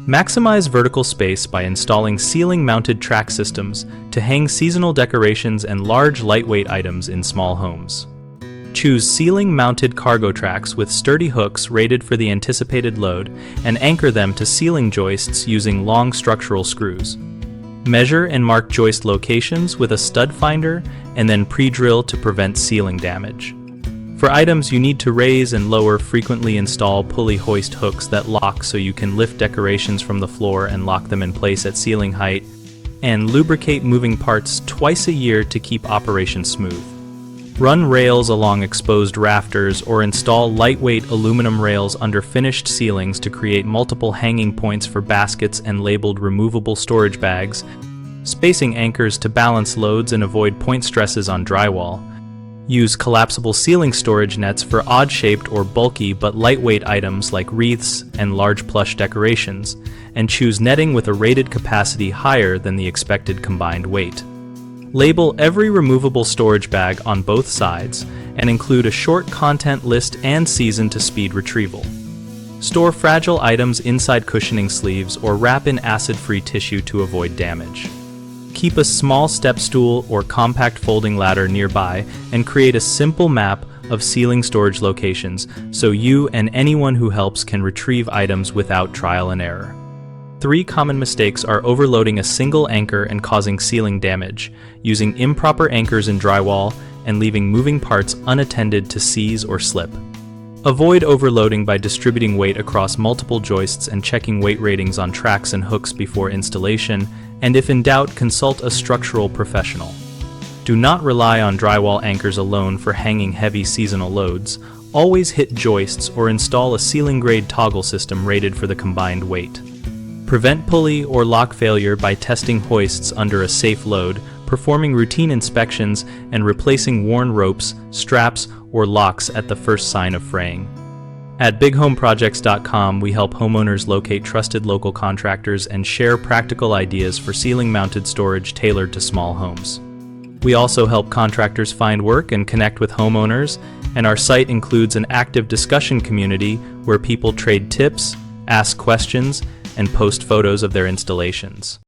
Maximize vertical space by installing ceiling-mounted track systems to hang seasonal decorations and large lightweight items in small homes. Choose ceiling-mounted cargo tracks with sturdy hooks rated for the anticipated load and anchor them to ceiling joists using long structural screws. Measure and mark joist locations with a stud finder and then pre-drill to prevent ceiling damage. For items you need to raise and lower, frequently install pulley hoist hooks that lock so you can lift decorations from the floor and lock them in place at ceiling height, and lubricate moving parts twice a year to keep operation smooth. Run rails along exposed rafters or install lightweight aluminum rails under finished ceilings to create multiple hanging points for baskets and labeled removable storage bags, spacing anchors to balance loads and avoid point stresses on drywall. Use collapsible ceiling storage nets for odd-shaped or bulky but lightweight items like wreaths and large plush decorations, and choose netting with a rated capacity higher than the expected combined weight. Label every removable storage bag on both sides and include a short content list and season to speed retrieval. Store fragile items inside cushioning sleeves or wrap in acid-free tissue to avoid damage. Keep a small step stool or compact folding ladder nearby and create a simple map of ceiling storage locations so you and anyone who helps can retrieve items without trial and error. 3 common mistakes are overloading a single anchor and causing ceiling damage, using improper anchors in drywall, and leaving moving parts unattended to seize or slip. Avoid overloading by distributing weight across multiple joists and checking weight ratings on tracks and hooks before installation, and if in doubt, consult a structural professional. Do not rely on drywall anchors alone for hanging heavy seasonal loads. Always hit joists or install a ceiling-grade toggle system rated for the combined weight. Prevent pulley or lock failure by testing hoists under a safe load, performing routine inspections, and replacing worn ropes, straps, or locks at the first sign of fraying. At bighomeprojects.com, we help homeowners locate trusted local contractors and share practical ideas for ceiling-mounted storage tailored to small homes. We also help contractors find work and connect with homeowners, and our site includes an active discussion community where people trade tips, ask questions, and post photos of their installations.